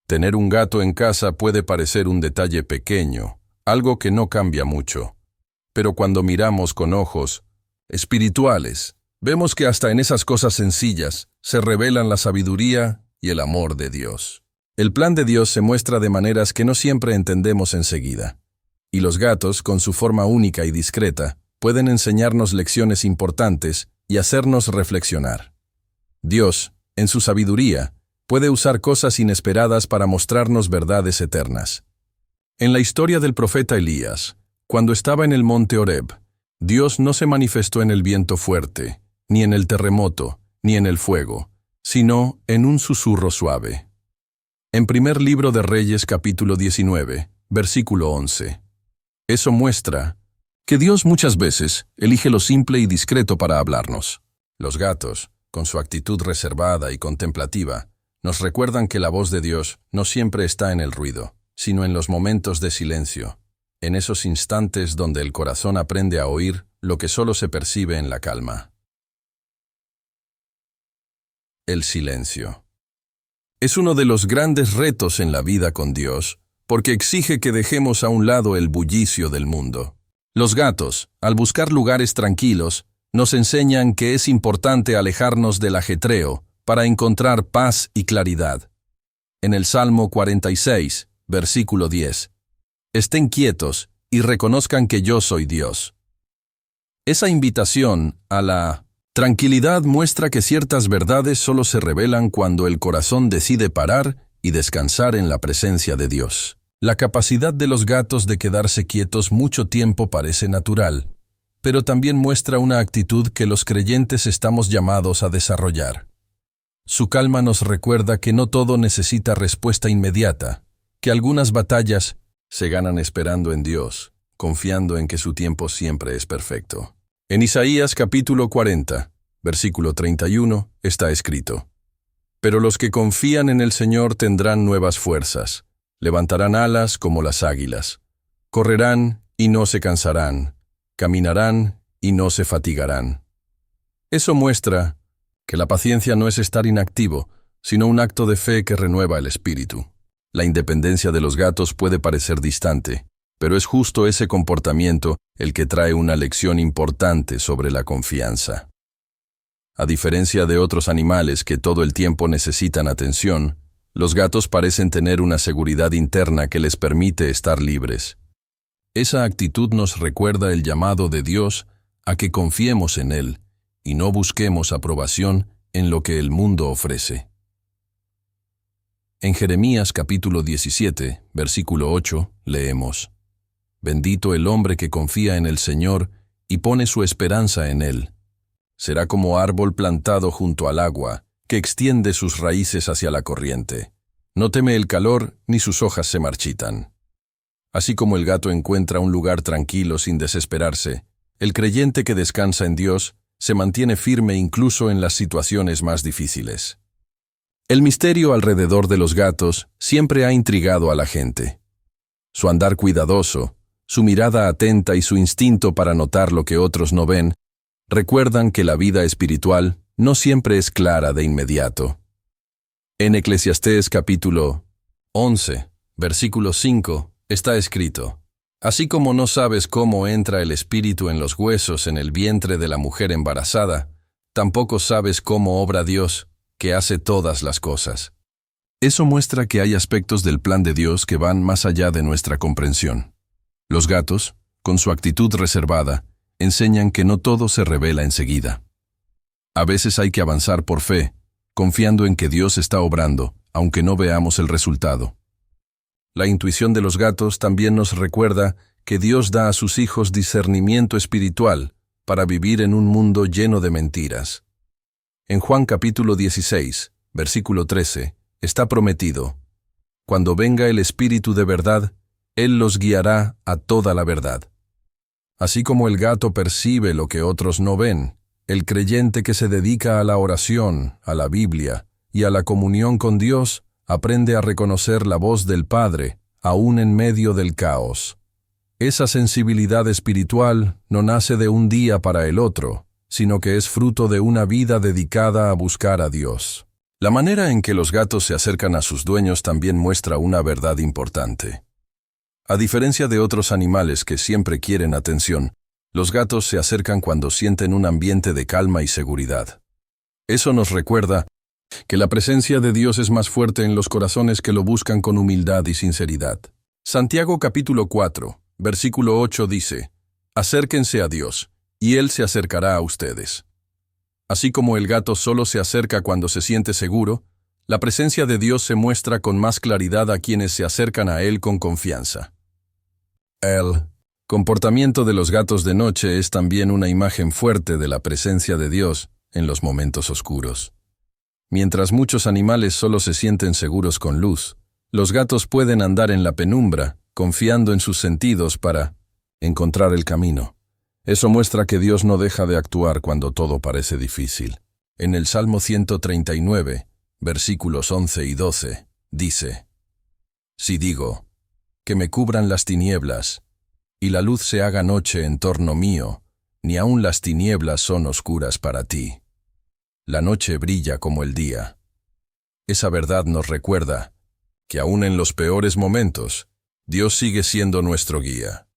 [SPEAKER 1] Tener un gato en casa puede parecer un detalle pequeño, algo que no cambia mucho. Pero cuando miramos con ojos espirituales, vemos que hasta en esas cosas sencillas se revelan la sabiduría y el amor de Dios. El plan de Dios se muestra de maneras que no siempre entendemos enseguida. Y los gatos, con su forma única y discreta, pueden enseñarnos lecciones importantes y hacernos reflexionar. Dios, en su sabiduría, puede usar cosas inesperadas para mostrarnos verdades eternas. En la historia del profeta Elías, cuando estaba en el monte Horeb, Dios no se manifestó en el viento fuerte, ni en el terremoto, ni en el fuego, sino en un susurro suave. En primer libro de Reyes capítulo 19, versículo 11. Eso muestra que Dios muchas veces elige lo simple y discreto para hablarnos. Los gatos, con su actitud reservada y contemplativa, nos recuerdan que la voz de Dios no siempre está en el ruido, sino en los momentos de silencio, en esos instantes donde el corazón aprende a oír lo que solo se percibe en la calma. El silencio. Es uno de los grandes retos en la vida con Dios, porque exige que dejemos a un lado el bullicio del mundo. Los gatos, al buscar lugares tranquilos, nos enseñan que es importante alejarnos del ajetreo para encontrar paz y claridad. En el Salmo 46, versículo 10, estén quietos y reconozcan que yo soy Dios. Esa invitación a la tranquilidad muestra que ciertas verdades solo se revelan cuando el corazón decide parar y descansar en la presencia de Dios. La capacidad de los gatos de quedarse quietos mucho tiempo parece natural, pero también muestra una actitud que los creyentes estamos llamados a desarrollar. Su calma nos recuerda que no todo necesita respuesta inmediata, que algunas batallas se ganan esperando en Dios, confiando en que su tiempo siempre es perfecto. En Isaías capítulo 40, versículo 31, está escrito: Pero los que confían en el Señor tendrán nuevas fuerzas, levantarán alas como las águilas, correrán y no se cansarán, caminarán y no se fatigarán. Eso muestra que la paciencia no es estar inactivo, sino un acto de fe que renueva el espíritu. La independencia de los gatos puede parecer distante, pero es justo ese comportamiento el que trae una lección importante sobre la confianza. A diferencia de otros animales que todo el tiempo necesitan atención, los gatos parecen tener una seguridad interna que les permite estar libres. Esa actitud nos recuerda el llamado de Dios a que confiemos en Él y no busquemos aprobación en lo que el mundo ofrece. En Jeremías capítulo 17, versículo 8, leemos: Bendito el hombre que confía en el Señor y pone su esperanza en Él. Será como árbol plantado junto al agua, que extiende sus raíces hacia la corriente. No teme el calor ni sus hojas se marchitan. Así como el gato encuentra un lugar tranquilo sin desesperarse, el creyente que descansa en Dios se mantiene firme incluso en las situaciones más difíciles. El misterio alrededor de los gatos siempre ha intrigado a la gente. Su andar cuidadoso, su mirada atenta y su instinto para notar lo que otros no ven, recuerdan que la vida espiritual no siempre es clara de inmediato. En Eclesiastés capítulo 11, versículo 5, está escrito: Así como no sabes cómo entra el espíritu en los huesos en el vientre de la mujer embarazada, tampoco sabes cómo obra Dios, que hace todas las cosas. Eso muestra que hay aspectos del plan de Dios que van más allá de nuestra comprensión. Los gatos, con su actitud reservada, enseñan que no todo se revela enseguida. A veces hay que avanzar por fe, confiando en que Dios está obrando, aunque no veamos el resultado. La intuición de los gatos también nos recuerda que Dios da a sus hijos discernimiento espiritual para vivir en un mundo lleno de mentiras. En Juan capítulo 16, versículo 13, está prometido: Cuando venga el Espíritu de verdad, Él los guiará a toda la verdad. Así como el gato percibe lo que otros no ven, el creyente que se dedica a la oración, a la Biblia y a la comunión con Dios aprende a reconocer la voz del Padre, aún en medio del caos. Esa sensibilidad espiritual no nace de un día para el otro, sino que es fruto de una vida dedicada a buscar a Dios. La manera en que los gatos se acercan a sus dueños también muestra una verdad importante. A diferencia de otros animales que siempre quieren atención, los gatos se acercan cuando sienten un ambiente de calma y seguridad. Eso nos recuerda que la presencia de Dios es más fuerte en los corazones que lo buscan con humildad y sinceridad. Santiago capítulo 4, versículo 8 dice: Acérquense a Dios, y Él se acercará a ustedes. Así como el gato solo se acerca cuando se siente seguro, la presencia de Dios se muestra con más claridad a quienes se acercan a Él con confianza. El comportamiento de los gatos de noche es también una imagen fuerte de la presencia de Dios en los momentos oscuros. Mientras muchos animales solo se sienten seguros con luz, los gatos pueden andar en la penumbra, confiando en sus sentidos para encontrar el camino. Eso muestra que Dios no deja de actuar cuando todo parece difícil. En el Salmo 139, versículos 11 y 12, dice: Si digo, que me cubran las tinieblas, y la luz se haga noche en torno mío, ni aun las tinieblas son oscuras para ti. La noche brilla como el día. Esa verdad nos recuerda que aún en los peores momentos, Dios sigue siendo nuestro guía.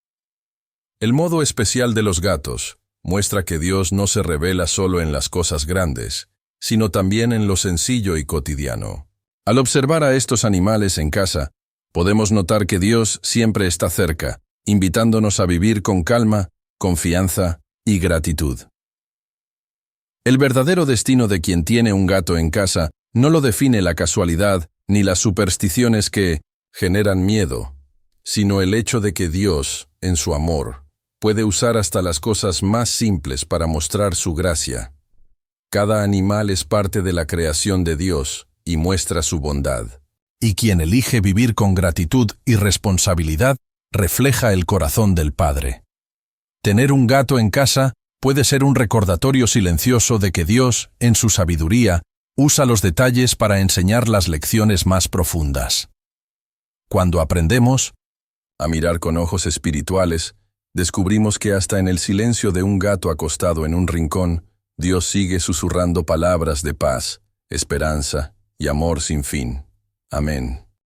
[SPEAKER 1] El modo especial de los gatos muestra que Dios no se revela solo en las cosas grandes, sino también en lo sencillo y cotidiano. Al observar a estos animales en casa, podemos notar que Dios siempre está cerca, invitándonos a vivir con calma, confianza y gratitud. El verdadero destino de quien tiene un gato en casa no lo define la casualidad ni las supersticiones que generan miedo, sino el hecho de que Dios, en su amor, puede usar hasta las cosas más simples para mostrar su gracia. Cada animal es parte de la creación de Dios y muestra su bondad. Y quien elige vivir con gratitud y responsabilidad refleja el corazón del Padre. Tener un gato en casa puede ser un recordatorio silencioso de que Dios, en su sabiduría, usa los detalles para enseñar las lecciones más profundas. Cuando aprendemos a mirar con ojos espirituales, descubrimos que hasta en el silencio de un gato acostado en un rincón, Dios sigue susurrando palabras de paz, esperanza y amor sin fin. Amén.